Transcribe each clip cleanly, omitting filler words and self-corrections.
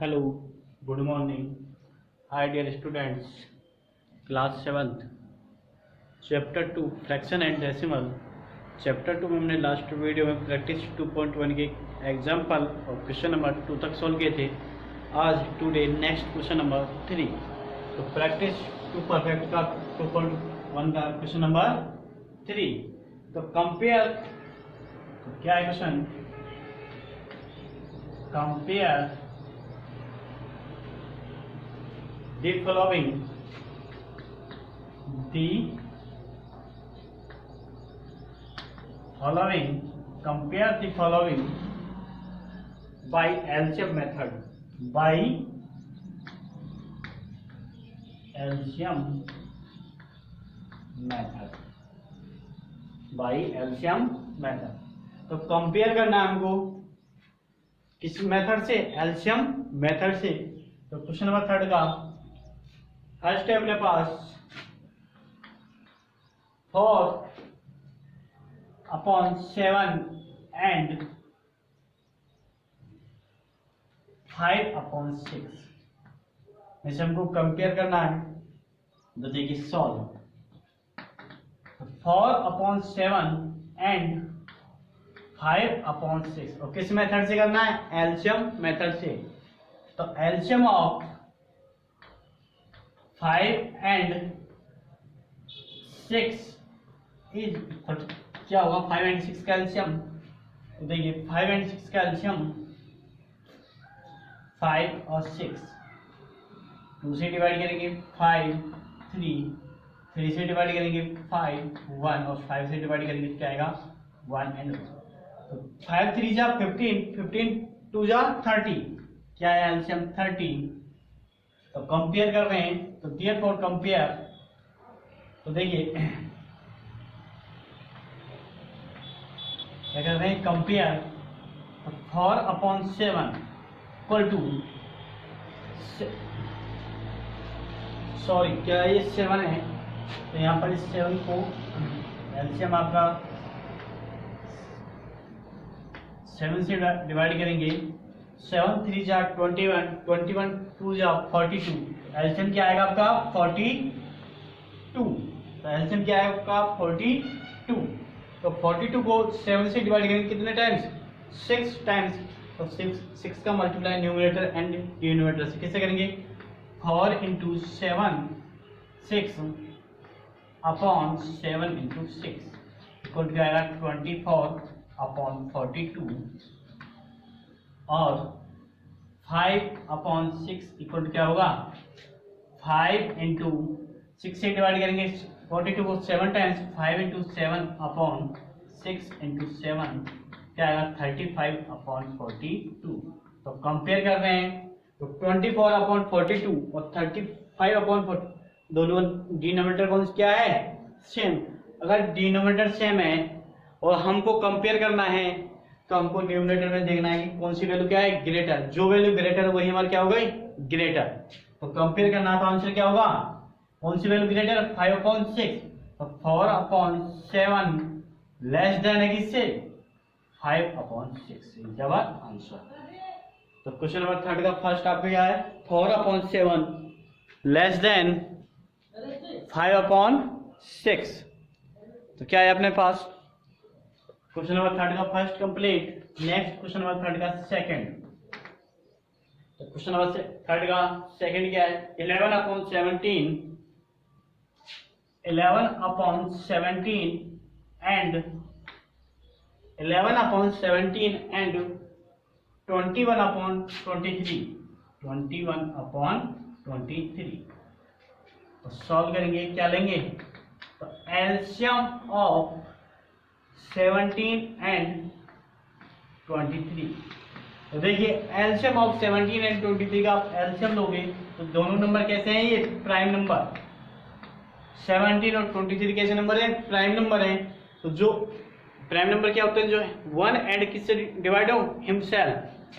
Hello, good morning. Hi dear students, class 7th, chapter 2 fraction and decimal. Chapter 2 में हमने last video में practice 2.1 के example और question number 2 तक solve किए थे। आज टुडे नेक्स्ट क्वेश्चन नंबर 3। तो प्रैक्टिस 2 परफेक्ट का 2.1 का क्वेश्चन नंबर 3। तो कंपेयर, तो क्या है question? Compare the following compare the following by LCM method तो कंपेयर करना है हमको किस मेथड से? एलसीएम मेथड से। तो क्वेश्चन नंबर 3 का फर्स्ट है अपने पास 4/7 एंड 5/6 इसे हमको कंपेयर करना है। तो देखिए सॉल्व 4/7 एंड 5/6 और किस मेथड से करना है? एलसीएम मेथड से। तो एलसीएम ऑफ 5 and 6 इज क्या होगा? 5 and 6 का एलसीएम। तो देखिए 5 and 6 का एलसीएम 5 और 6, 2 से डिवाइड करेंगे 5, 3 से डिवाइड करेंगे 5, 1 और 5 से डिवाइड करेंगे क्या आएगा? 1 and 1। तो 5 3 जा 15, 15 2 जा 30, क्या है एलसीएम? 30। तो कंपेयर कर रहे हैं, तो देयर फॉर कंपेयर, तो देखिए क्या कर रहे हैं? कंपेयर 4/7 इक्वल टू, सॉरी क्या ये 7 है? तो यहाँ पर इस 7 को एलसीएम आपका 7 से डिवाइड करेंगे। 7 3 जा 21, 21 2 जा 42, एलसीएम क्या आएगा आपका? 42। तो एलसीएम क्या आएगा आपका? 42। तो 42 को 7 से डिवाइड करेंगे कितने टाइम्स? 6 टाइम्स। तो 6 का मल्टीप्लाई न्यूमरेटर एंड डिनोमिनेटर से किससे करेंगे? 4 × 7 6/7 × 6 इक्वल टू आएगा 24/42 और 5/6 इक्वल टू क्या होगा? 5 × 6 से डिवाइड करेंगे 42 को 7 टाइम्स, 5 × 7/6 × 7 क्या आएगा? 35/42। तो कंपेयर कर रहे हैं, तो 24/42 और 35/40 दोनों डिनोमिनेटर कौन क्या है? सेम। अगर डिनोमिनेटर सेम है और हमको कंपेयर करना है तो हमको न्यूमरेटर में देखना है कि कौन सी वैल्यू क्या है? ग्रेटर। जो वैल्यू ग्रेटर वही हमारा क्या हो गई? ग्रेटर। तो कंपेयर करना तो आंसर क्या होगा? कौन सी वैल्यू ग्रेटर? 5/6। तो 4/7 लेस देन है किससे? 5/6 जवाब आंसर। तो क्वेश्चन नंबर 3 का फर्स्ट आपका क्या है? 4/7 लेस देन 5/6। तो क्या है अपने पास? क्वेश्चन नंबर 3 का first complete. Next question number 3 का सेकंड। तो क्वेश्चन नंबर 3 का सेकंड क्या है? 11/17 एंड 21/23 तो सॉल्व करेंगे, क्या लेंगे? तो एलसीएम ऑफ 17 एंड 23। तो देखिए एलसीएम ऑफ 17 एंड 23 का आप एलसीएम लोगे तो दोनों नंबर कैसे हैं? ये प्राइम नंबर। 17 और 23 कैसे नंबर है? प्राइम नंबर है। तो जो प्राइम नंबर क्या होते हैं? जो 1 एंड किससे डिवाइड हो? हिमसेल्फ।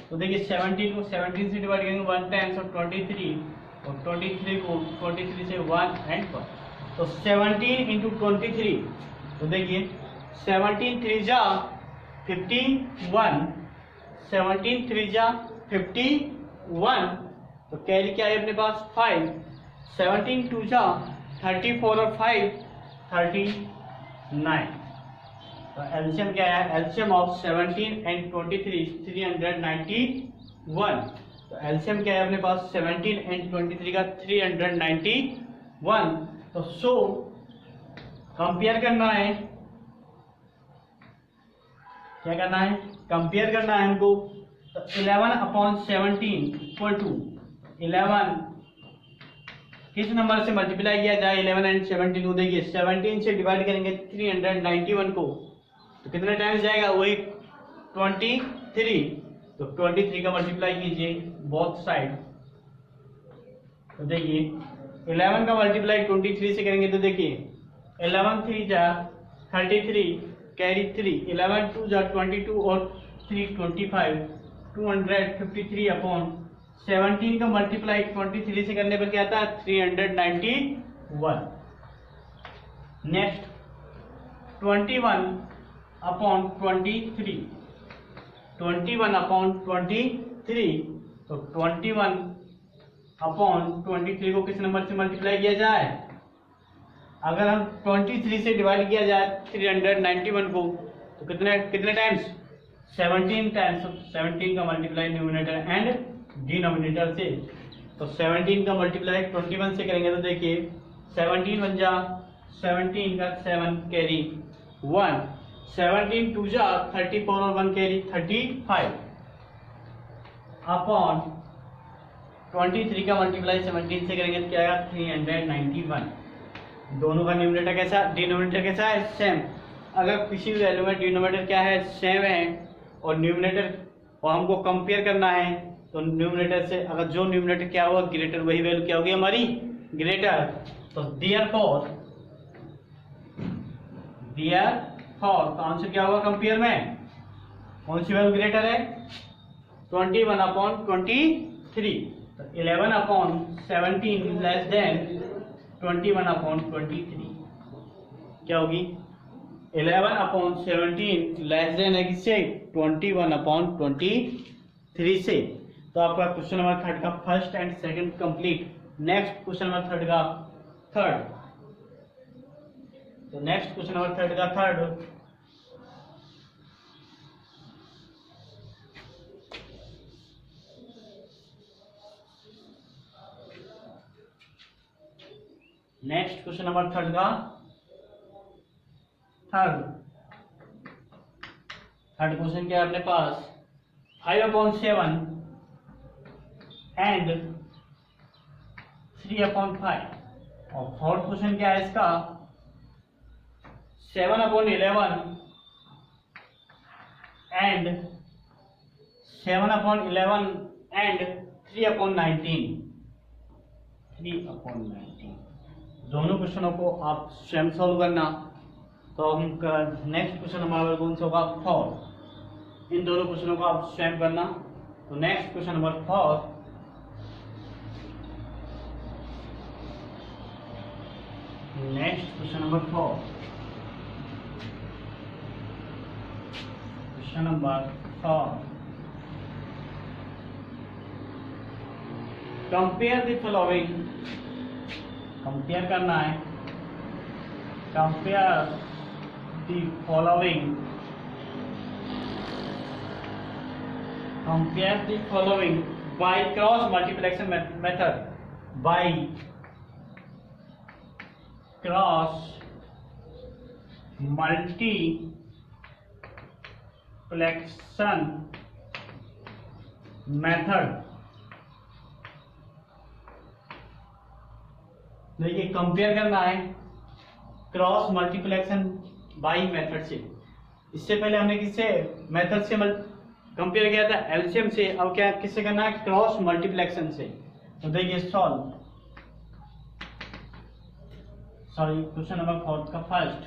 तो देखिए 17 को 17 से डिवाइड करेंगे 1 टाइम्स और 23 को 23 से 1 एंड 1। तो 17 × 23, तो देखिए 17 3 जा 51, 17 3 जा 51 1, तो कैरी क्या है अपने पास 5, 17 2 जा 34 और 5 39। तो एलसीएम क्या है, एलसीएम ऑफ 17 एंड 23 391। तो एलसीएम क्या है अपने पास 17 एंड 23 का 391। तो सो कंपेयर करना है, क्या करना है, कंपेयर करना है हमको। तो 11/17 इक्वल टू 11 किस नंबर से मल्टीप्लाई किया जाए 11 एंड 17 को, देखिए 17 से डिवाइड करेंगे 391 को तो कितने टाइम्स जाएगा, वही 23। तो 23 का मल्टीप्लाई कीजिए बोथ साइड। तो देखिए 11 का मल्टीप्लाई 23 से करेंगे तो देखिए 11 3 जा 33 कैरी 3, 11 2 जा 22 और 3 25, 253 अपॉन 17 का मल्टीप्लाई 23 से करने पर क्या आता है 391। नेक्स्ट 21 अपॉन 23, 21 अपॉन 23, तो 21 अपॉन 23 को किस नंबर से मल्टीप्लाई किया जाए, अगर हम 23 से डिवाइड किया जाए 391 को तो कितने टाइम्स 17 टाइम्स। 17 का मल्टीप्लाई न्यूमरेटर एंड डिनोमिनेटर से। तो 17 का मल्टीप्लाई 21 से करेंगे तो देखिए 17 बन जा 17 का 7 कैरी 1, 17 2 जा 34 और 1 कैरी 35 अपॉन 23 का मल्टीप्लाई 17 से करेंगे तो क्या आएगा 391। दोनों का न्यूमरेटर कैसा, डिनोमिनेटर कैसा है, सेम। अगर किसी भी वैल्यू में डिनोमिनेटर क्या है, सेम है और न्यूमरेटर और हमको कंपेयर करना है तो न्यूमरेटर से अगर जो न्यूमरेटर क्या हुआ ग्रेटर, वही वैल्यू क्या होगी हमारी ग्रेटर। तो देयरफॉर तो आंसर क्या होगा कंपेयर में, कौन सी वैल्यू ग्रेटर है 21/23। तो 11/17 लेस देन 21/23 क्या होगी 11/17 लेस देन है किससे 21/23 से। तो आपका क्वेश्चन नंबर 3 का first and second complete. Next question number 3 का थर्ड। तो नेक्स्ट क्वेश्चन नंबर 3 का थर्ड, नेक्स्ट क्वेश्चन नंबर 3 का थर्ड क्वेश्चन क्या है अपने पास 5/7 एंड 3/5। और फोर्थ क्वेश्चन क्या है इसका 7/11 एंड 7/11 एंड 3/19। दोनों क्वेश्चनों को आप स्वयं सॉल्व करना। तो हम नेक्स्ट क्वेश्चन हमारा कौन सा होगा 4। इन दोनों क्वेश्चनों को आप स्वयं करना। तो next question number 4, next question number 4, question number 4, compare the following, compare करना है, compare the following, compare the following by cross multiplication method, by cross multiplication method। देखिए कंपेयर करना है क्रॉस मल्टीप्लिकेशन बाई मेथड से। इससे पहले हमने किससे मेथड से कंपेयर किया था एलसीएम से, अब क्या किससे करना है क्रॉस मल्टीप्लिकेशन से। तो देखिए सॉल्व, सॉरी क्वेश्चन नंबर 4 का first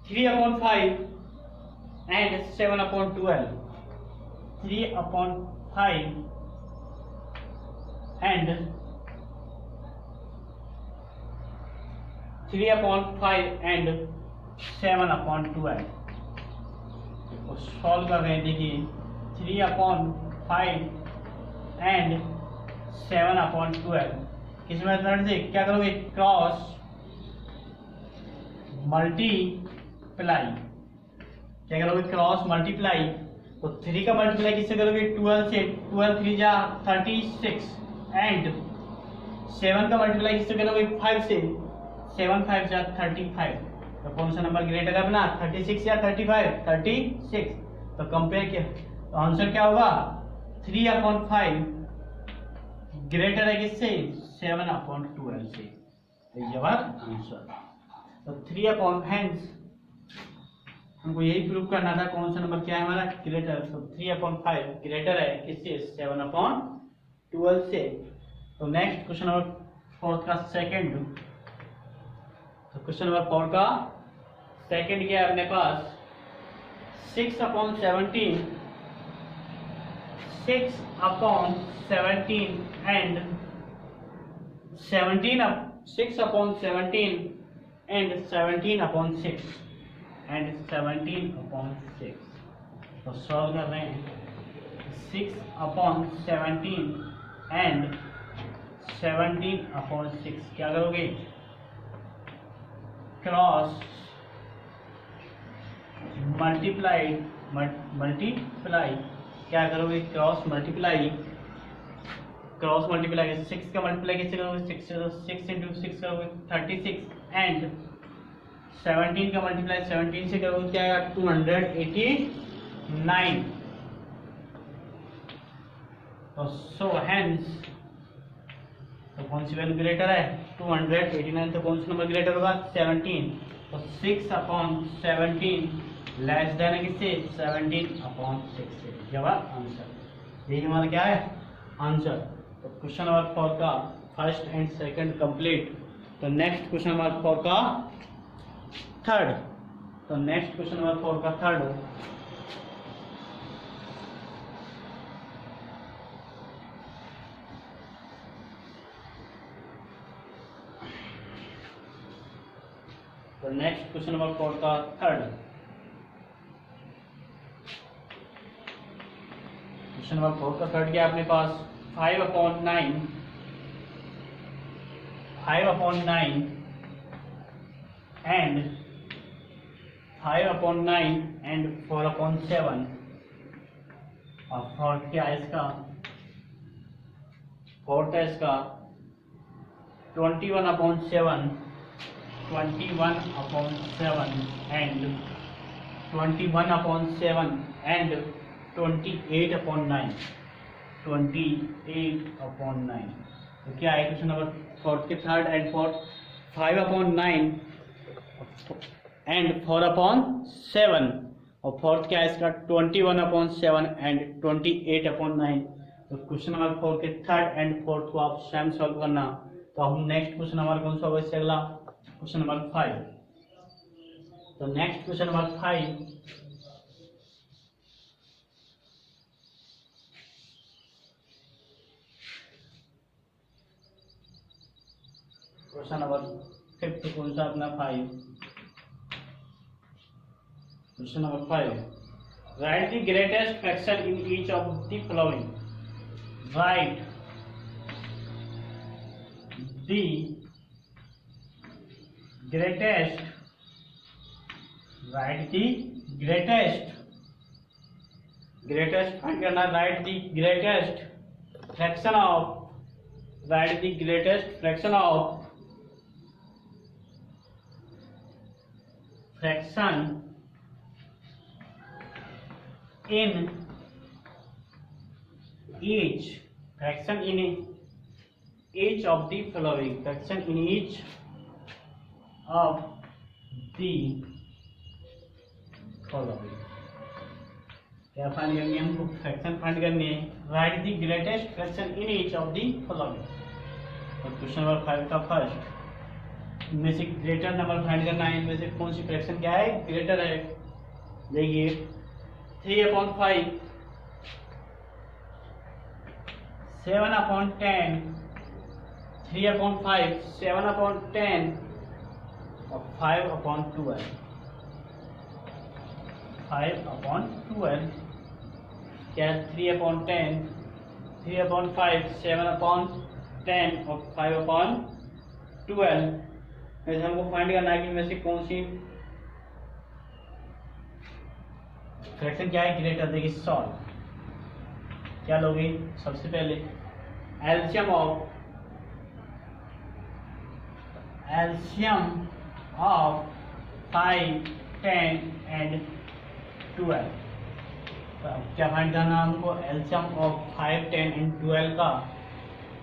3/5 and 7/12, 3/5 and 3/5 and 7/12 solve कर रहे हैं। देखिए 3/5 5 एंड 7/12। किस मेथड से क्या करोगे? Cross multiply. क्या करोगे? Cross multiply. तो 3 का मल्टीप्लाई किससे करोगे? 12 से। 12 3 जा 36 एंड 7 का मल्टीप्लाई किससे करोगे? 5 से। 7 5 जा 35। तो कौन सा नंबर ग्रेटर है अपना? 36 या 35? 36। तो कंपेयर किया तो आंसर क्या होगा? 3/5 ग्रेटर है किससे? 7/12 से। तो ये हमारा आंसर। तो 3 हेंस हमको यही प्रूव करना था कौन सा नंबर क्या है हमारा ग्रेटर। तो 3/5 ग्रेटर है किससे? 7/12 से। तो नेक्स्ट क्वेश्चन नंबर 4 का सेकंड। तो क्वेश्चन नंबर 4 का सेकंड क्या है अपने पास? 6/17 एंड 6/17 एंड 17/6 एंड 17/6। तो सॉल्व कर रहे हैं। 6/17 एंड 17/6 क्या करोगे? क्रॉस मल्टीप्लाई क्या करोगे? क्रॉस मल्टीप्लाई 6 का मल्टीप्लाई कैसे करोगे? 6 इंटू 6 करोगे 36 एंड 17 का मल्टीप्लाई 17 से करोगे क्या आएगा? 289। तो सो हेंस तो कौन सी वैल्यू ग्रेटर है? 289। तो कौन सा नंबर ग्रेटर होगा? 17। तो 6/17 लेस देन है किससे? 17/6 से। जवाब आंसर। यही हमारा क्या है? आंसर। तो क्वेश्चन नंबर 4 का फर्स्ट एंड सेकंड कंप्लीट। तो नेक्स्ट क्वेश्चन नंबर 4 का थर्ड। तो नेक्स्ट क्वेश्चन नंबर 4 का थर्ड। तो नेक्स्ट क्वेश्चन नंबर 4 का थर्ड। क्वेश्चन नंबर 4 का थर्ड क्या अपने पास? 5/9 एंड 5/9 एंड 4/7। और फोर्थ क्या है इसका? फोर्थ है इसका 21/7 एंड 21/7 एंड 28/9। तो क्या है क्वेश्चन नंबर 4 के थर्ड एंड फोर्थ? 5/9 एंड 4/7। और फोर्थ क्या है इसका? 21/7 एंड 28/9। तो क्वेश्चन नंबर 4 के थर्ड एंड फोर्थ को आप स्वयं सॉल्व करना। तो हम नेक्स्ट क्वेश्चन नंबर कौन सा होगा इससे अगला? Question number 5। तो next question number 5 question number 5 कौन सा अपना? 5 question number 5। Write the greatest fraction in each of the following. Write the greatest find करना। Write the greatest fraction of fraction in each of the following। fraction in each of the following। क्या find करनी है हमको? Fraction find करनी है। Right the greatest fraction in each of the following. और question number 5 का first इनमें से ग्रेटर नंबर फाइंड करना है। इनमें से कौन सी फ्रैक्शन क्या है? ग्रेटर है। देखिए 3/5 7/10 3/5 7/10 और 5/12 5/12 क्या 3/10, 3/5, 7/10 और 5/12। वैसे हमको फाइंड करना है कि इनमें से कौन सी फ्रैक्शन क्या है ग्रेटर। देखिए सॉल्व क्या लोगे, सबसे पहले एलसीएम ऑफ 5, 10 एंड 12। तो अब क्या फाइंड करना हमको, एलसीएम ऑफ 5, 10 एंड 12 का।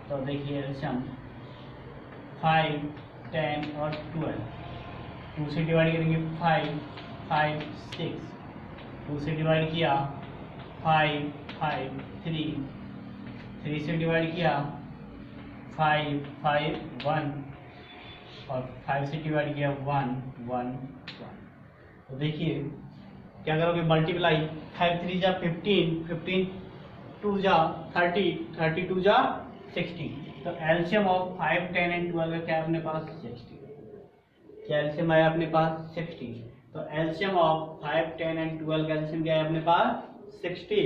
तो देखिए एलसीएम 5, 10 और 12, 2 से डिवाइड करेंगे 5, 5, 6, 2 से डिवाइड किया 5, 5, 3, 3 से डिवाइड किया 5, 5, 1 और 5 से डिवाइड किया 1, 1, 1। तो देखिए क्या करोगे, मल्टीप्लाई 5 3 जा 15, 15 2 जा 30, 30 2 जा 60। तो एलसीएम ऑफ 5, 10 एंड 12 का क्या है अपने पास 60। क्या एलसीएम आया अपने पास 60। तो एलसीएम ऑफ 5, 10 एंड 12 का एलसीएम क्या है अपने पास 60।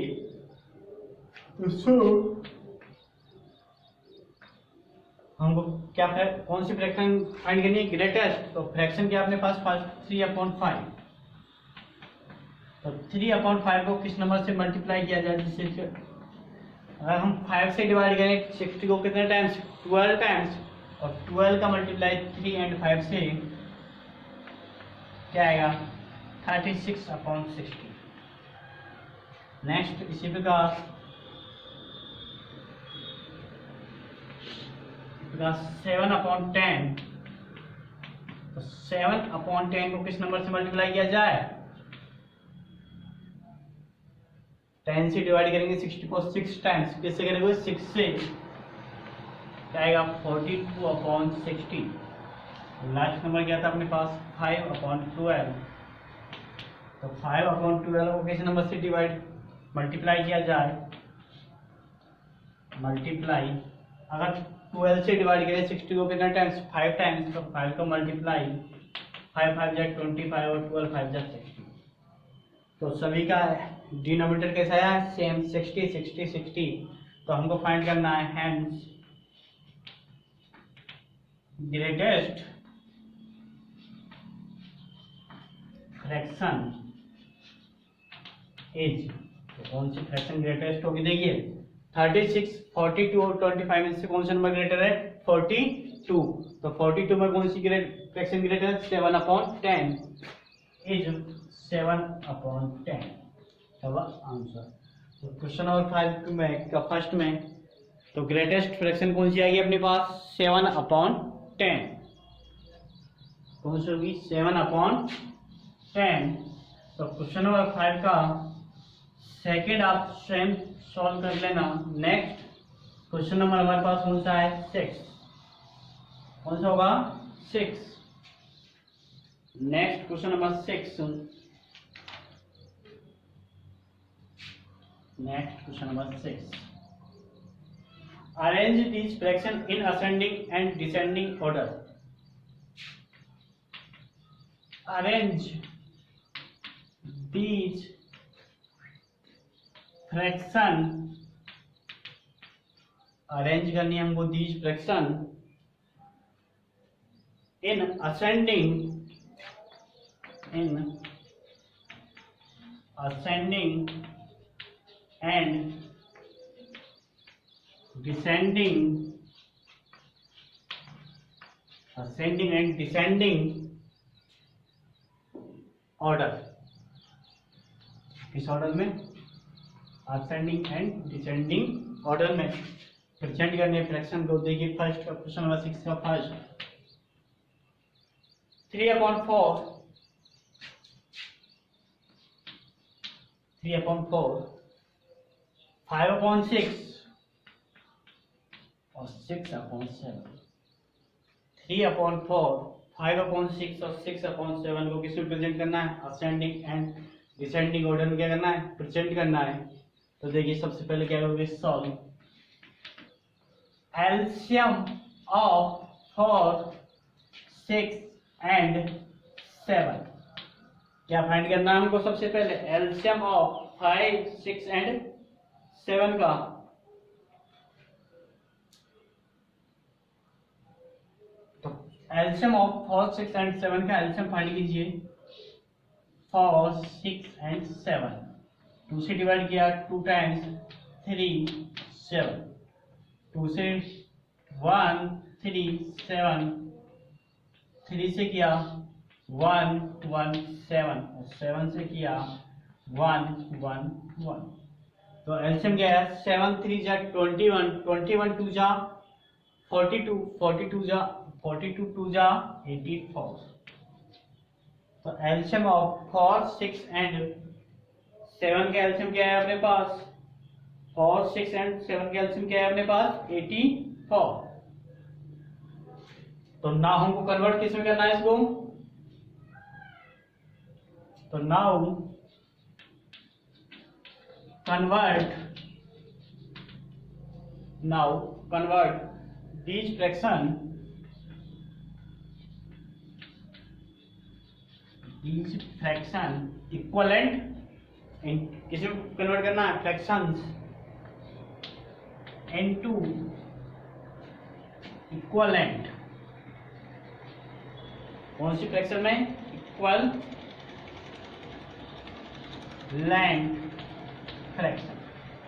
हमको क्या कौन सी फ्रैक्शन फाइंड करनी है, ग्रेटेस्ट। तो फ्रैक्शन क्या अपने पास 3/5। तो 3/5 को किस नंबर से मल्टीप्लाई किया जाए, जिससे अगर हम 5 से डिवाइड करें 60 को कितने टाइम्स, 12 टाइम्स, और 12 का मल्टीप्लाई 3 एंड 5 से क्या आएगा 36/60। नेक्स्ट इसी प्रकार 7/10। तो 7/10 को किस नंबर से मल्टीप्लाई किया जाए, 10 से डिवाइड करेंगे 60 को 6 टाइम्स, किससे करेंगे 6 से, क्या आएगा 42/60। लास्ट नंबर क्या था अपने पास 5/12। तो 5/12 को किस नंबर से डिवाइड मल्टीप्लाई किया जाए, मल्टीप्लाई अगर 12 से डिवाइड करें 60 को कितना टाइम्स 5 टाइम्स, तो 5 का मल्टीप्लाई 5 5 जा 25 और 12 5 जा 60। तो सभी का डिनोमिनेटर कैसा है सेम 60 60 60। तो हमको फाइंड करना है हेंस ग्रेटेस्ट फ्रैक्शन इज। तो कौन सी फ्रैक्शन ग्रेटेस्ट होगी, देखिए 36, 42 और 25 में से कौन सा नंबर ग्रेटर है 42। तो 42 में कौन सी फ्रैक्शन ग्रेटर है 7/10 इज 7/10। तब आंसर। तो क्वेश्चन नंबर 5 में का फर्स्ट में तो ग्रेटेस्ट फ्रैक्शन कौन सी आएगी अपने पास 7/10। कौन सी होगी 7/10। तो क्वेश्चन नंबर 5 का सेकेंड आप स्वयं सॉल्व कर लेना। नेक्स्ट क्वेश्चन नंबर हमारे पास कौन सा है 6। कौन सा होगा 6। Next question number 6। Next question number 6। Arrange this fraction in ascending and descending order. Arrange these fraction, arrange करनी है हमको these fraction in ascending and descending order. किस ऑर्डर में, असेंडिंग एंड डिसेंडिंग ऑर्डर में प्रेजेंट करने fraction को। देखिए first question number 6 का फर्स्ट 3/4, 5/6 और 6/7। 3/4, 5/6 और 6/7 को किसमें प्रेजेंट करना है, असेंडिंग एंड डिसेंडिंग ऑर्डर में क्या करना है, प्रेजेंट करना है। तो देखिए सबसे पहले क्या करोगे सॉल्व। एलसीएम ऑफ 4, 6 एंड 7 क्या फाइंड करना है हमको, सबसे पहले एलसीएम ऑफ 5, 6 एंड 7 का तो एलसीएम ऑफ 4, 6 एंड 7 का एलसीएम फाइंड कीजिए। 4, 6 एंड 7 2 से डिवाइड किया 2 टाइम्स 3 7 2 से 1 3 7 3 से किया 1 1 7 और 7 से किया 1 1 1 तो एलसीएम क्या है 7 3 जा 21 21 2 जा 42 42 जा 42 2 जा 84 तो एलसीएम ऑफ 4 6 एंड 7 का एलसीएम क्या है अपने पास 4 6 एंड 7 का एलसीएम क्या है अपने पास 84 तो नाउ हमको कन्वर्ट किस में करना है इसको तो now convert these fraction equivalent in किस में कन्वर्ट करना है फ्रैक्शंस इनटू इक्वलेंट कौन सी फ्रैक्शन में इक्वल लैंड फ्रैक्शन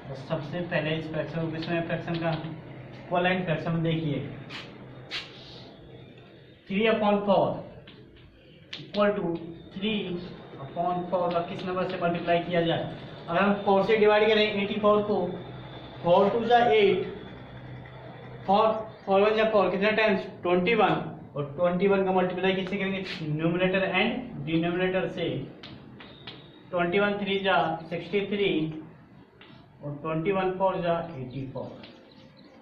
तो सबसे पहले इस फ्रैक्शन को किसमें फ्रैक्शन का इक्वलेंट फ्रैक्शन में देखिए 3/4 इक्वल टू 3/4 का किस नंबर से मल्टीप्लाई किया जाए अगर हम 4 से डिवाइड करें 84 को 4 2 जा 8 4 1 जा 4 कितना टाइम्स 21 और 21 का मल्टीप्लाई किससे करेंगे न्यूमरेटर एंड डिनोमिनेटर से 21 3 जा 63 और 21 4 जा 84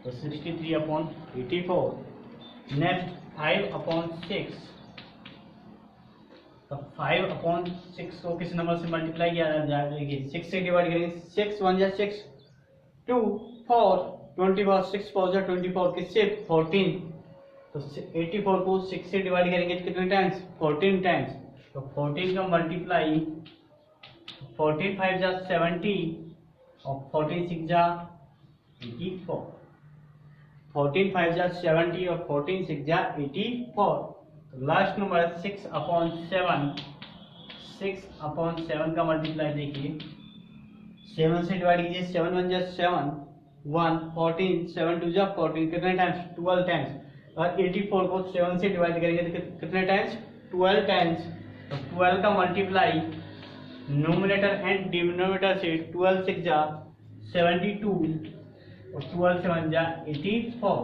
तो 63/84 नेक्स्ट 5/6 तो 5/6 को किस नंबर से मल्टीप्लाई किया जाएगा 6 से डिवाइड करेंगे 6 1 जा 6 2 4 24 6 4 जा 24 किससे 14 तो 84 को 6 से डिवाइड करेंगे कितने टाइम्स 14 टाइम्स तो 14 का मल्टीप्लाई 14 5 जा 70 और 14 6 जा 84 14 5 जा 70 और 14 6 जा 84 तो लास्ट नंबर 6/7 6/7 का मल्टीप्लाई देखिए 7 से डिवाइड कीजिए 7 1 जा 7 1 14 7 2 जा 14 कितने टाइम्स 12 टाइम्स और 84 को 7 से डिवाइड करेंगे तो कितने टाइम्स 12 टाइम्स तो 12 का मल्टीप्लाई न्यूमरेटर एंड डिनोमिनेटर से 12 6 जा 72 और 12 7 जा 84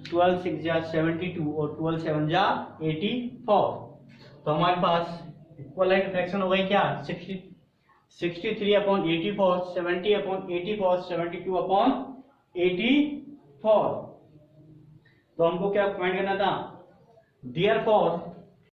12 6 जा 72 और 12 7 जा 84 तो हमारे पास इक्वलेंट फ्रैक्शन हो गई क्या 63/84 70/84 72/84 तो हमको क्या फाइंड करना था Therefore